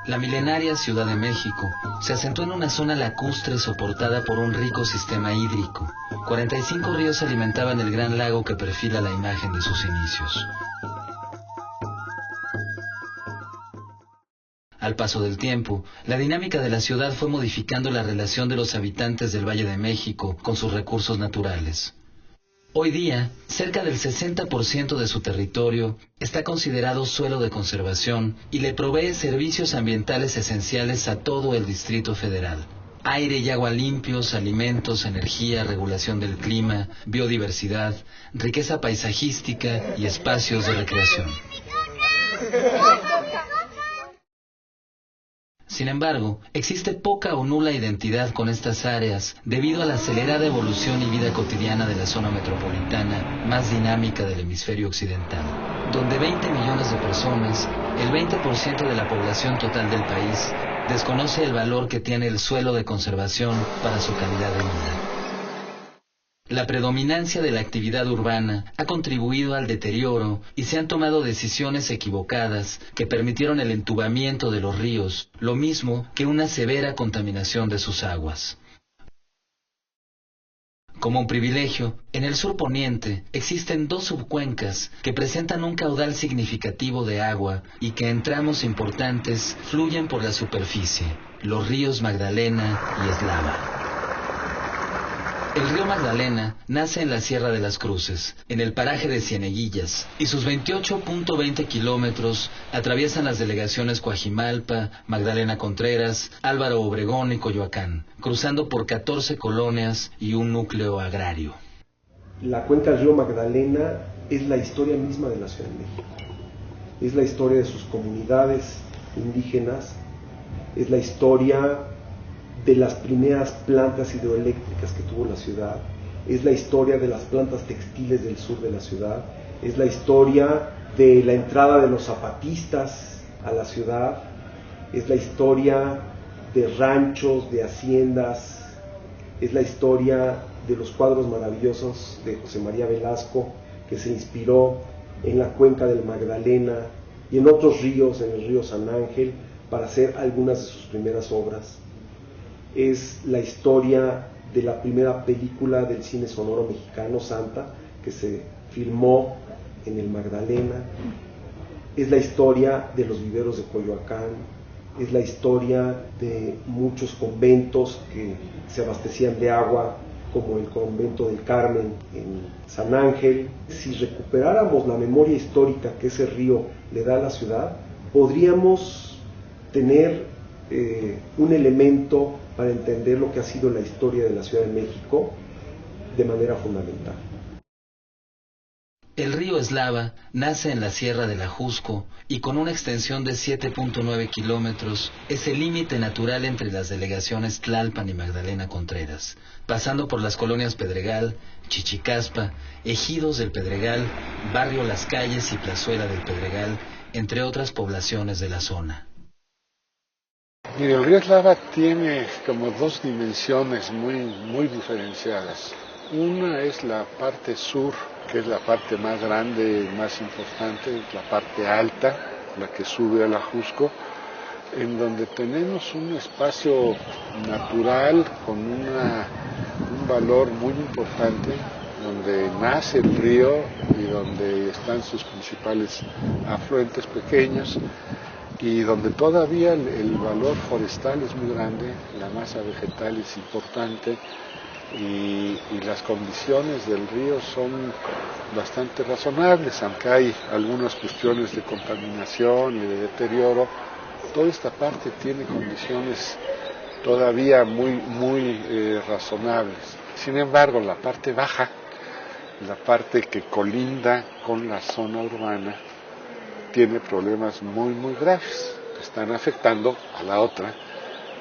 La milenaria Ciudad de México se asentó en una zona lacustre soportada por un rico sistema hídrico. 45 ríos alimentaban el gran lago que perfila la imagen de sus inicios. Al paso del tiempo, la dinámica de la ciudad fue modificando la relación de los habitantes del Valle de México con sus recursos naturales. Hoy día, cerca del 60% de su territorio está considerado suelo de conservación y le provee servicios ambientales esenciales a todo el Distrito Federal. Aire y agua limpios, alimentos, energía, regulación del clima, biodiversidad, riqueza paisajística y espacios de recreación. Sin embargo, existe poca o nula identidad con estas áreas debido a la acelerada evolución y vida cotidiana de la zona metropolitana más dinámica del hemisferio occidental, donde 20 millones de personas, el 20% de la población total del país, desconoce el valor que tiene el suelo de conservación para su calidad de vida. La predominancia de la actividad urbana ha contribuido al deterioro y se han tomado decisiones equivocadas que permitieron el entubamiento de los ríos, lo mismo que una severa contaminación de sus aguas. Como un privilegio, en el sur poniente existen dos subcuencas que presentan un caudal significativo de agua y que en tramos importantes fluyen por la superficie, los ríos Magdalena y Eslava. El río Magdalena nace en la Sierra de las Cruces, en el paraje de Cieneguillas, y sus 28.20 kilómetros atraviesan las delegaciones Coajimalpa, Magdalena Contreras, Álvaro Obregón y Coyoacán, cruzando por 14 colonias y un núcleo agrario. La cuenca del río Magdalena es la historia misma de la Ciudad de México. Es la historia de sus comunidades indígenas, es la historia de las primeras plantas hidroeléctricas que tuvo la ciudad, es la historia de las plantas textiles del sur de la ciudad, es la historia de la entrada de los zapatistas a la ciudad, es la historia de ranchos, de haciendas, es la historia de los cuadros maravillosos de José María Velasco, que se inspiró en la cuenca del Magdalena y en otros ríos, en el río San Ángel, para hacer algunas de sus primeras obras. Es la historia de la primera película del cine sonoro mexicano, Santa, que se filmó en el Magdalena. Es la historia de los viveros de Coyoacán, es la historia de muchos conventos que se abastecían de agua, como el convento del Carmen en San Ángel. Si recuperáramos la memoria histórica que ese río le da a la ciudad, podríamos tener un elemento para entender lo que ha sido la historia de la Ciudad de México de manera fundamental. El río Eslava nace en la Sierra del Ajusco y con una extensión de 7.9 kilómetros es el límite natural entre las delegaciones Tlalpan y Magdalena Contreras, pasando por las colonias Pedregal, Chichicaspa, Ejidos del Pedregal, Barrio Las Calles y Plazuela del Pedregal, entre otras poblaciones de la zona. Mire, el río Eslava tiene como dos dimensiones muy diferenciadas. Una es la parte sur, que es la parte más grande y más importante, la parte alta, la que sube al Ajusco, en donde tenemos un espacio natural con un valor muy importante, donde nace el río y donde están sus principales afluentes pequeños, y donde todavía el valor forestal es muy grande, la masa vegetal es importante y las condiciones del río son bastante razonables, aunque hay algunas cuestiones de contaminación y de deterioro. Toda esta parte tiene condiciones todavía muy razonables. Sin embargo, la parte baja, la parte que colinda con la zona urbana, tiene problemas muy graves que están afectando a la otra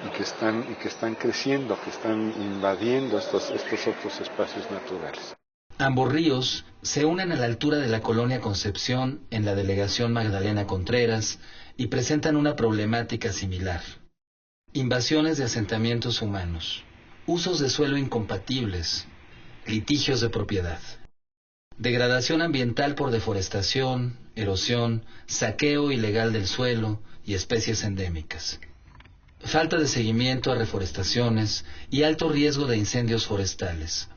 y que están creciendo, que están invadiendo estos otros espacios naturales. Ambos ríos se unen a la altura de la colonia Concepción en la delegación Magdalena Contreras y presentan una problemática similar: invasiones de asentamientos humanos, usos de suelo incompatibles, litigios de propiedad, degradación ambiental por deforestación, erosión, saqueo ilegal del suelo, y especies endémicas. Falta de seguimiento a reforestaciones y alto riesgo de incendios forestales.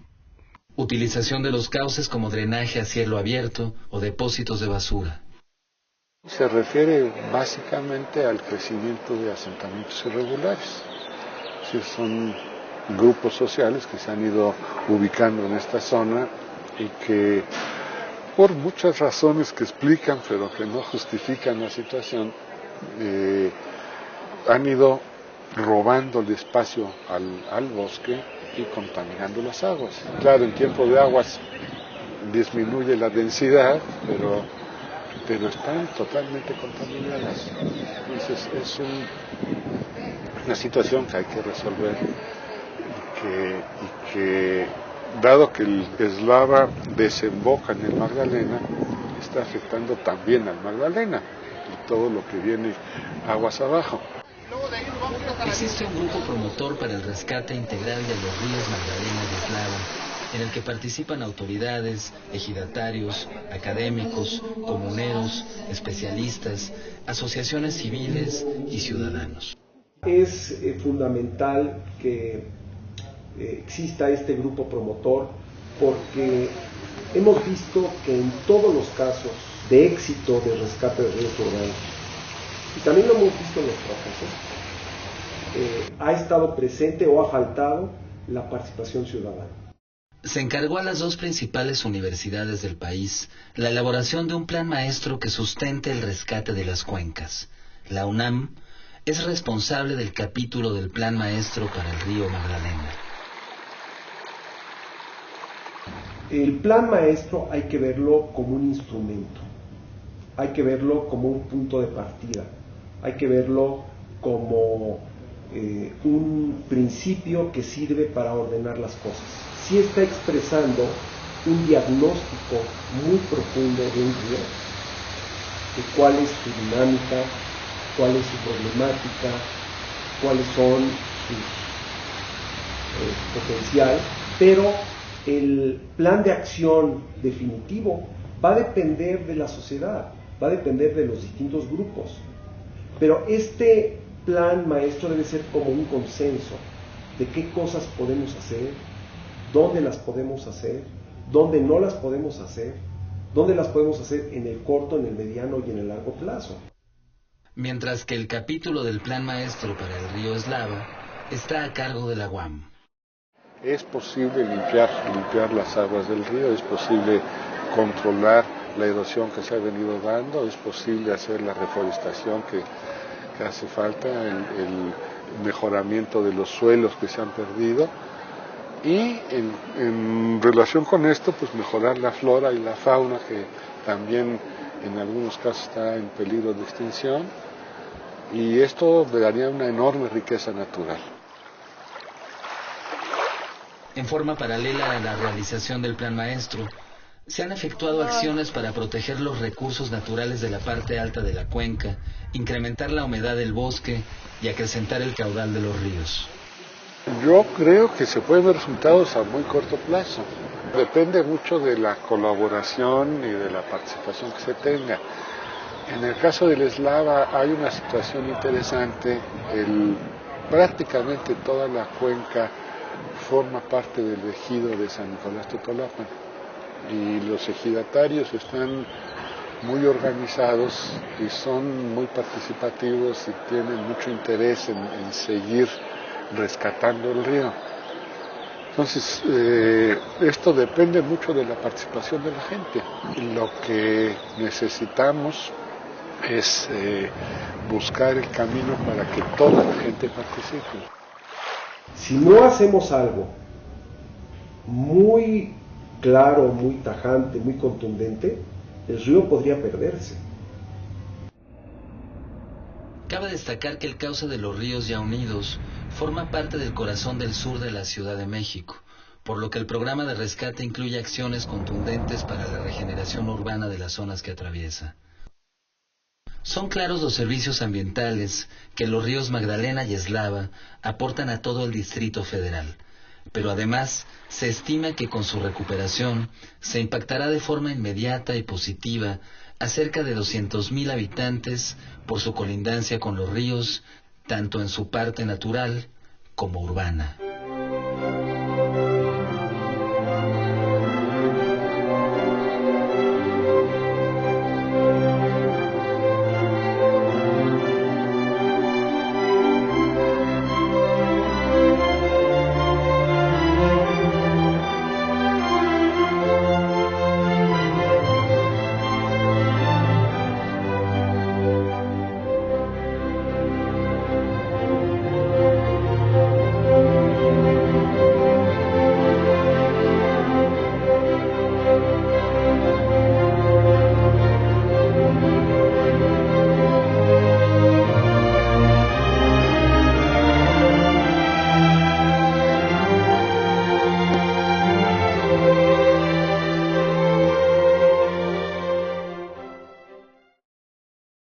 Utilización de los cauces como drenaje a cielo abierto o depósitos de basura. Se refiere básicamente al crecimiento de asentamientos irregulares. Sí, son grupos sociales que se han ido ubicando en esta zona y que por muchas razones que explican pero que no justifican la situación, han ido robando el espacio al bosque y contaminando las aguas. Claro, en tiempo de aguas disminuye la densidad, pero están totalmente contaminadas. Entonces es una situación que hay que resolver y que dado que el Eslava desemboca en el Magdalena, está afectando también al Magdalena y todo lo que viene aguas abajo. Existe un grupo promotor para el rescate integral de los ríos Magdalena y Eslava, en el que participan autoridades, ejidatarios, académicos, comuneros, especialistas, asociaciones civiles y ciudadanos. Es fundamental que exista este grupo promotor porque hemos visto que en todos los casos de éxito de rescate de ríos urbanos, y también lo hemos visto en los fracasos, ha estado presente o ha faltado la participación ciudadana. Se encargó a las dos principales universidades del país la elaboración de un plan maestro que sustente el rescate de las cuencas. La UNAM es responsable del capítulo del plan maestro para el río Magdalena. El plan maestro hay que verlo como un instrumento, hay que verlo como un punto de partida, hay que verlo como un principio que sirve para ordenar las cosas. Sí está expresando un diagnóstico muy profundo de un río, de cuál es su dinámica, cuál es su problemática, cuáles son sus potencial, pero el plan de acción definitivo va a depender de la sociedad, va a depender de los distintos grupos. Pero este plan maestro debe ser como un consenso de qué cosas podemos hacer, dónde las podemos hacer, dónde no las podemos hacer, dónde las podemos hacer en el corto, en el mediano y en el largo plazo. Mientras que el capítulo del plan maestro para el río Eslava está a cargo de la UAM. Es posible limpiar las aguas del río, es posible controlar la erosión que se ha venido dando, es posible hacer la reforestación que hace falta, el mejoramiento de los suelos que se han perdido y en relación con esto pues mejorar la flora y la fauna que también en algunos casos está en peligro de extinción y esto daría una enorme riqueza natural. En forma paralela a la realización del plan maestro, se han efectuado acciones para proteger los recursos naturales de la parte alta de la cuenca, incrementar la humedad del bosque y acrecentar el caudal de los ríos. Yo creo que se pueden ver resultados a muy corto plazo. Depende mucho de la colaboración y de la participación que se tenga. En el caso del Eslava hay una situación interesante. Prácticamente toda la cuenca forma parte del ejido de San Nicolás Totolapan y los ejidatarios están muy organizados y son muy participativos y tienen mucho interés en seguir rescatando el río. Entonces, esto depende mucho de la participación de la gente. Lo que necesitamos es buscar el camino para que toda la gente participe. Si no hacemos algo muy claro, muy tajante, muy contundente, el río podría perderse. Cabe destacar que el cauce de los ríos ya unidos forma parte del corazón del sur de la Ciudad de México, por lo que el programa de rescate incluye acciones contundentes para la regeneración urbana de las zonas que atraviesa. Son claros los servicios ambientales que los ríos Magdalena y Eslava aportan a todo el Distrito Federal, pero además se estima que con su recuperación se impactará de forma inmediata y positiva a cerca de 200,000 habitantes por su colindancia con los ríos, tanto en su parte natural como urbana.